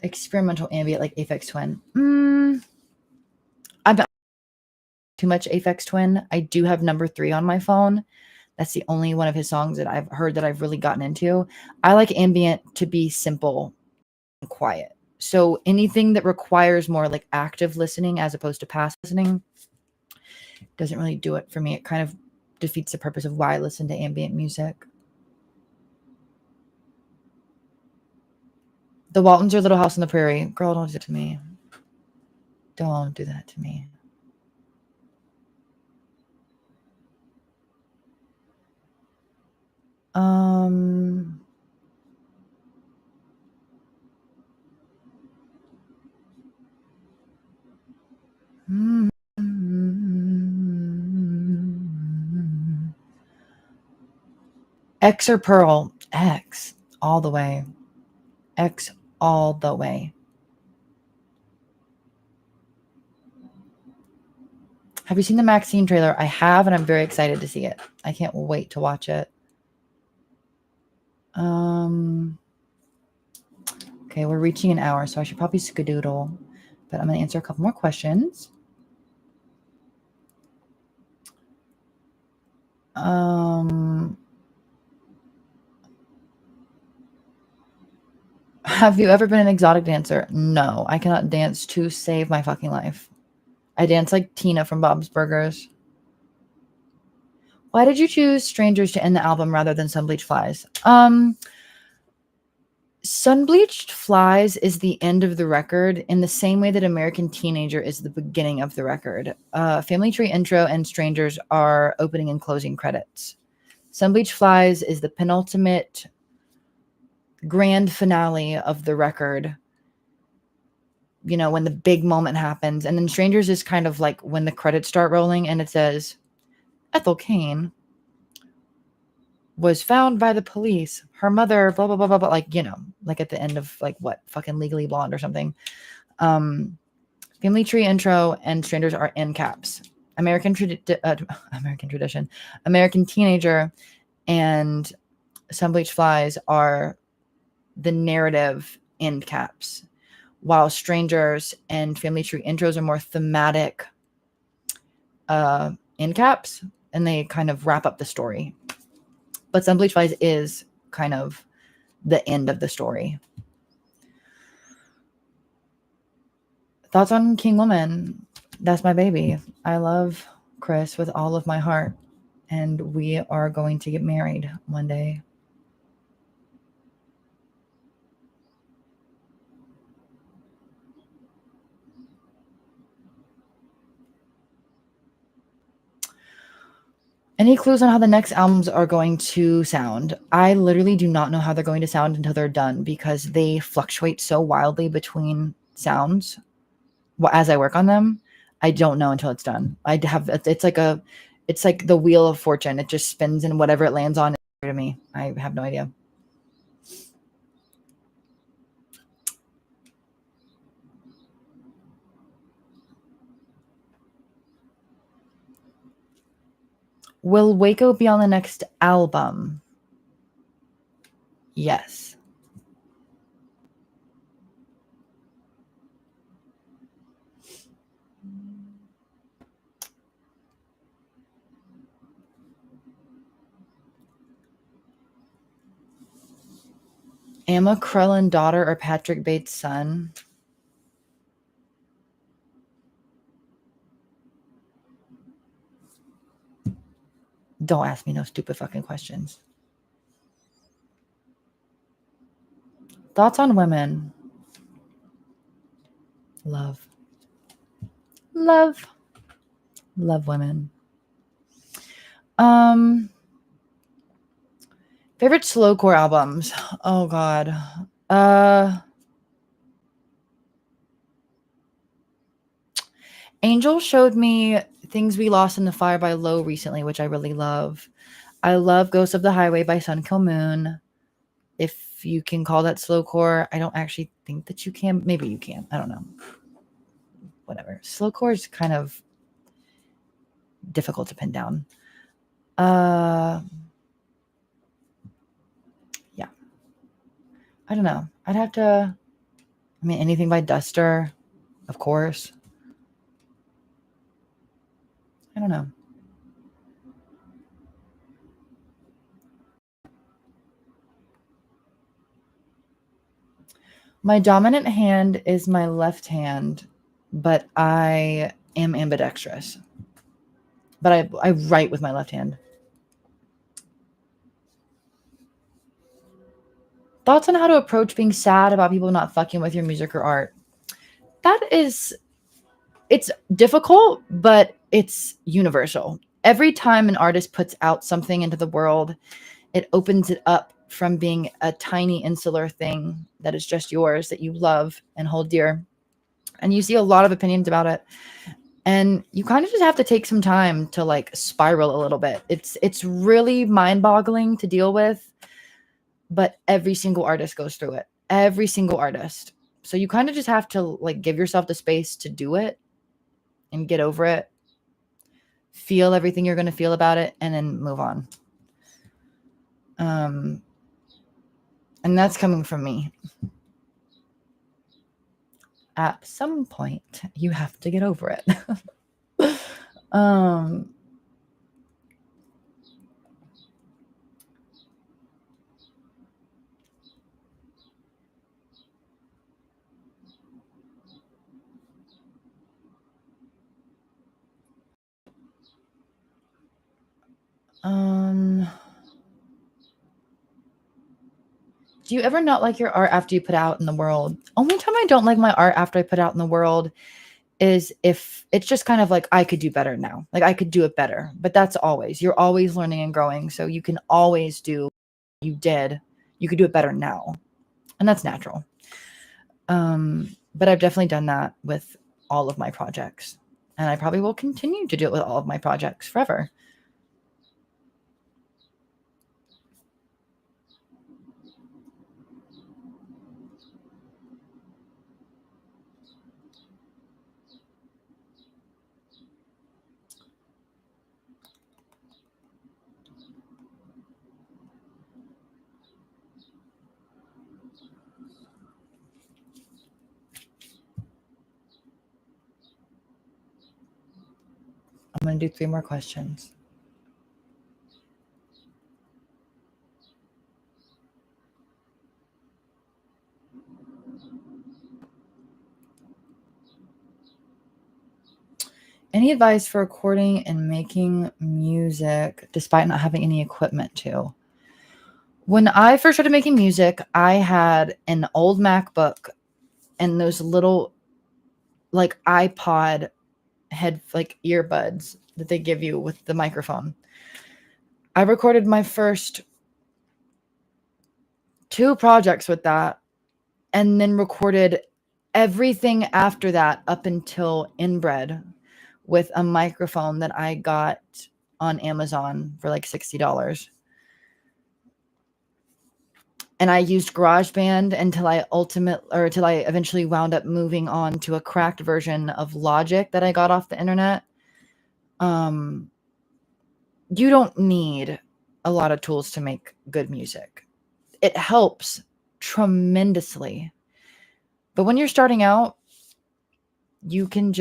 experimental ambient like Aphex Twin? I'm not too much Aphex Twin. I do have number 3 on my phone. That's the only one of his songs that I've heard that I've really gotten into. I like ambient to be simple and quiet. So anything that requires more like active listening as opposed to passive listening doesn't really do it for me. It kind of defeats the purpose of why I listen to ambient music. The Waltons or Little House on the Prairie. Girl, don't do it to me. Don't do that to me. X or Pearl? X all the way. X all the way. Have you seen the Maxine trailer? I have, and I'm very excited to see it. I can't wait to watch it. Okay, we're reaching an hour, so I should probably skedoodle. But I'm going to answer a couple more questions. Have you ever been an exotic dancer? No, I cannot dance to save my fucking life. I dance like Tina from Bob's Burgers. Why did you choose Strangers to end the album rather than Sunbleached Flies? Sunbleached Flies is the end of the record in the same way that American Teenager is the beginning of the record. Family Tree intro and Strangers are opening and closing credits. Sunbleached Flies is the penultimate grand finale of the record. You know, when the big moment happens. And then Strangers is kind of like when the credits start rolling and it says, Ethel Cain was found by the police. Her mother, blah, blah, blah, blah, blah. Like, you know, like at the end of like what? Fucking Legally Blonde or something. Family Tree intro and Strangers are in caps. American Tradition. American Teenager and Sunbleached Flies are the narrative end caps. While Strangers and Family Tree intros are more thematic end caps, and they kind of wrap up the story. But Sunbleached Flies is kind of the end of the story. Thoughts on King Woman? That's my baby. I love Chris with all of my heart, and we are going to get married one day. Any clues on how the next albums are going to sound? I literally do not know how they're going to sound until they're done because they fluctuate so wildly between sounds. As I work on them, I don't know until it's done. It's like the wheel of fortune. It just spins and whatever it lands on to me. I have no idea. Will Waco be on the next album? Yes. Emma Crellin daughter or Patrick Bates son? Don't ask me no stupid fucking questions. Thoughts on women? Love. Love women. Favorite slowcore albums? Oh god. Angel showed me Things We Lost in the Fire by Low recently, which I really love. I love Ghost of the Highway by Sun Kill Moon. If you can call that slowcore, I don't actually think that you can. Maybe you can. I don't know. Whatever. Slowcore is kind of difficult to pin down. Yeah. I don't know. I'd have to. I mean, anything by Duster, of course. I don't know. My dominant hand is my left hand, but I am ambidextrous. But I write with my left hand. Thoughts on how to approach being sad about people not fucking with your music or art? It's difficult, but it's universal. Every time an artist puts out something into the world, it opens it up from being a tiny insular thing that is just yours that you love and hold dear. And you see a lot of opinions about it. And you kind of just have to take some time to like spiral a little bit. It's really mind-boggling to deal with, but every single artist goes through it. Every single artist. So you kind of just have to like give yourself the space to do it and get over it. Feel everything you're going to feel about it and then move on. And that's coming from me. At some point, you have to get over it. Do you ever not like your art after you put out in the world? Only time I don't like my art after I put out in the world is if it's just kind of like I could do better now. Like I could do it better. But that's always. You're always learning and growing. So you can always do what you did. You could do it better now. And that's natural. But I've definitely done that with all of my projects. And I probably will continue to do it with all of my projects forever. I'm going to do 3 more questions. Any advice for recording and making music despite not having any equipment to? When I first started making music, I had an old MacBook and those little like iPod head like earbuds that they give you with the microphone. I recorded my first 2 projects with that, and then recorded everything after that up until Inbred with a microphone that I got on Amazon for like $60. And I used GarageBand until I eventually wound up moving on to a cracked version of Logic that I got off the internet. You don't need a lot of tools to make good music. It helps tremendously. But when you're starting out, you can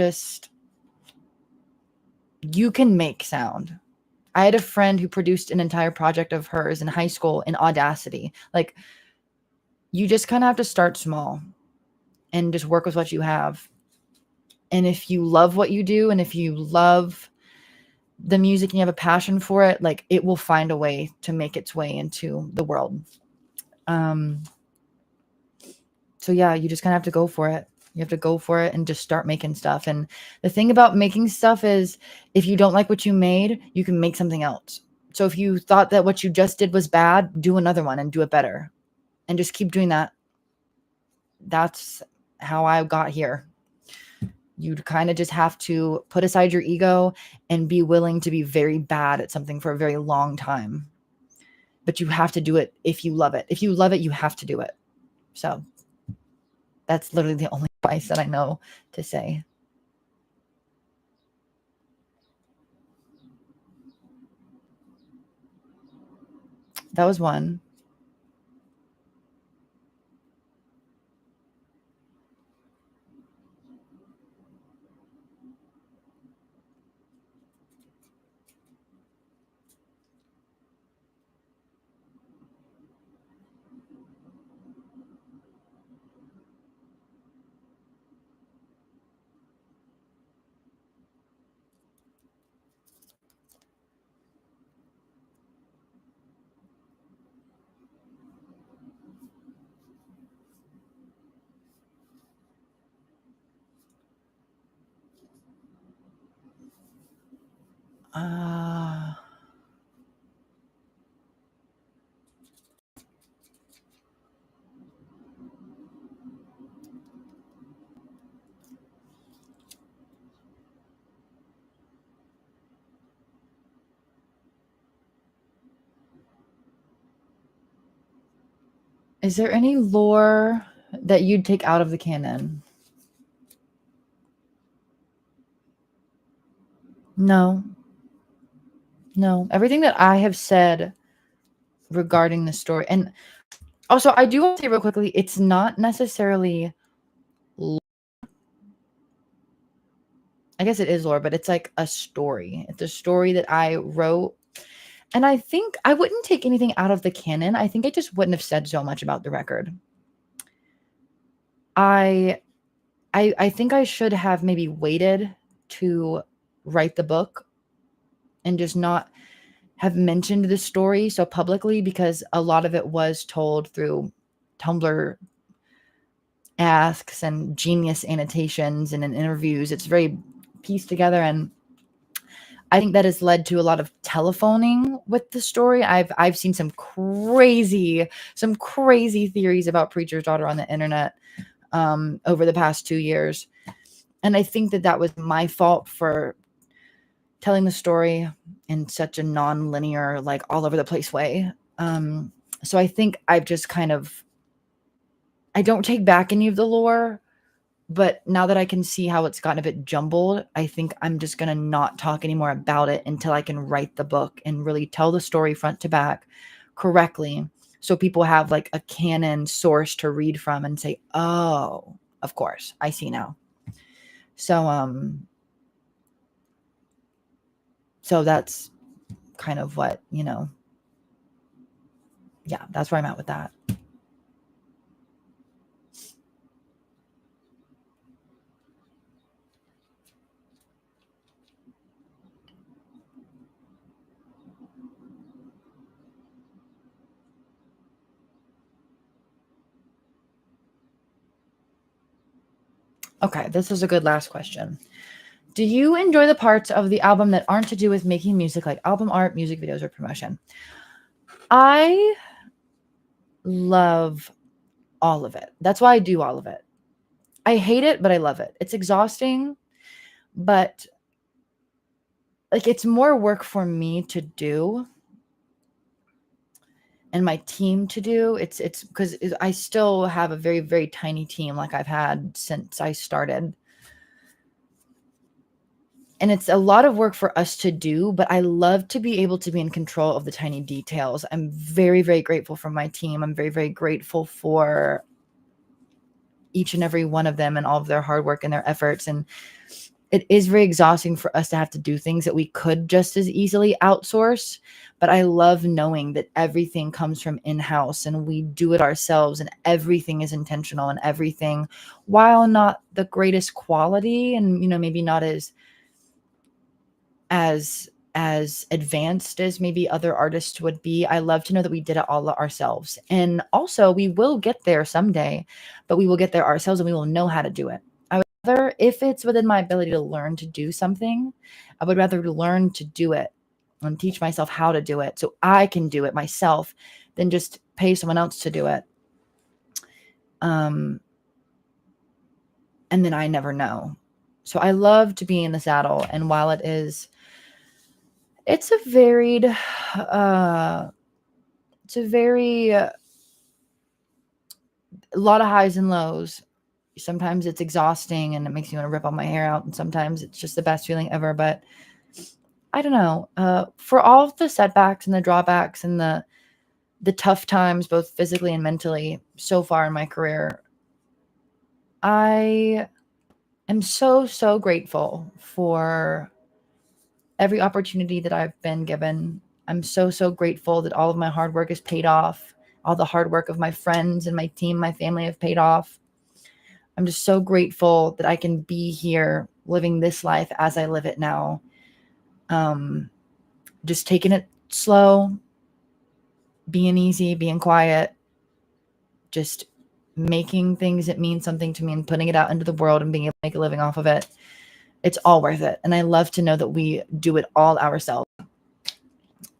make sound. I had a friend who produced an entire project of hers in high school in Audacity. Like, you just kind of have to start small and just work with what you have. And if you love what you do, and if you love the music and you have a passion for it, like, it will find a way to make its way into the world. So yeah, you just kind of have to go for it. You have to go for it and just start making stuff. And the thing about making stuff is, if you don't like what you made, you can make something else. So if you thought that what you just did was bad, do another one and do it better. And just keep doing that. That's how I got here. You kind of just have to put aside your ego and be willing to be very bad at something for a very long time. But you have to do it if you love it. If you love it, you have to do it. So that's literally the only advice that I know to say. That was one. Is there any lore that you'd take out of the canon? No. Everything that I have said regarding the story, and also I do want to say real quickly, it's not necessarily lore. I guess it is lore, but it's like a story. It's a story that I wrote. And I think I wouldn't take anything out of the canon. I think I just wouldn't have said so much about the record. I think I should have maybe waited to write the book and just not have mentioned the story so publicly, because a lot of it was told through Tumblr asks and genius annotations and in interviews. It's very pieced together, and I think that has led to a lot of telephoning with the story. I've seen some crazy theories about Preacher's Daughter on the internet over the past 2 years. And I think that was my fault for telling the story in such a non-linear, like, all over the place way. So I think I've just I don't take back any of the lore, but now that I can see how it's gotten a bit jumbled, I think I'm just going to not talk anymore about it until I can write the book and really tell the story front to back correctly, so people have like a canon source to read from and say, oh, of course, I see now. So that's kind of what, yeah, that's where I'm at with that. Okay, this is a good last question. Do you enjoy the parts of the album that aren't to do with making music, like album art, music videos, or promotion? I love all of it. That's why I do all of it. I hate it, but I love it. It's exhausting, but like it's more work for me to do and my team to do. It's because I still have a very, very tiny team like I've had since I started. And it's a lot of work for us to do, but I love to be able to be in control of the tiny details. I'm very, very grateful for my team. I'm very, very grateful for each and every one of them and all of their hard work and their efforts. And it is very exhausting for us to have to do things that we could just as easily outsource. But I love knowing that everything comes from in-house and we do it ourselves and everything is intentional and everything, while not the greatest quality and, maybe not as advanced as maybe other artists would be, I love to know that we did it all ourselves. And also we will get there someday, but we will get there ourselves and we will know how to do it. If it's within my ability to learn to do something, I would rather learn to do it and teach myself how to do it so I can do it myself than just pay someone else to do it. And then I never know. So I love to be in the saddle. And while it's a varied, a lot of highs and lows. Sometimes it's exhausting and it makes me want to rip all my hair out. And sometimes it's just the best feeling ever. But I don't know. For all of the setbacks and the drawbacks and the tough times, both physically and mentally, so far in my career, I am so, so grateful for every opportunity that I've been given. I'm so, so grateful that all of my hard work has paid off. All the hard work of my friends and my team, my family have paid off. I'm just so grateful that I can be here living this life as I live it now. Just taking it slow, being easy, being quiet, just making things that mean something to me and putting it out into the world and being able to make a living off of it. It's all worth it. And I love to know that we do it all ourselves.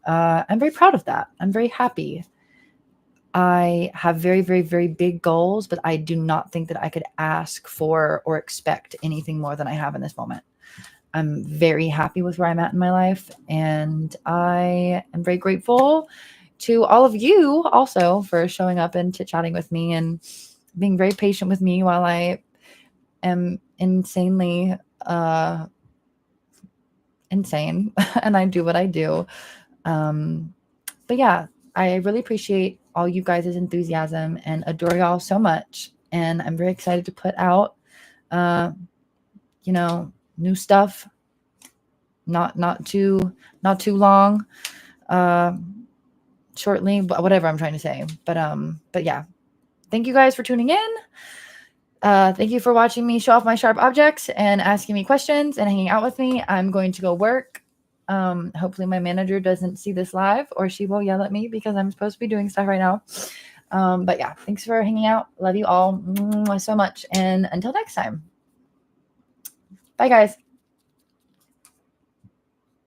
I'm very proud of that. I'm very happy. I have very, very, very big goals, but I do not think that I could ask for or expect anything more than I have in this moment. I'm very happy with where I'm at in my life. And I am very grateful to all of you also for showing up and chit-chatting with me and being very patient with me while I am insanely insane and I do what I do. But yeah, I really appreciate all you guys' enthusiasm and adore y'all so much. And I'm very excited to put out, new stuff. Not too long, shortly, but whatever I'm trying to say. But yeah, thank you guys for tuning in. Thank you for watching me show off my sharp objects and asking me questions and hanging out with me. I'm going to go work. Hopefully my manager doesn't see this live or she will yell at me because I'm supposed to be doing stuff right now. But yeah, thanks for hanging out. Love you all so much. And until next time. Bye guys.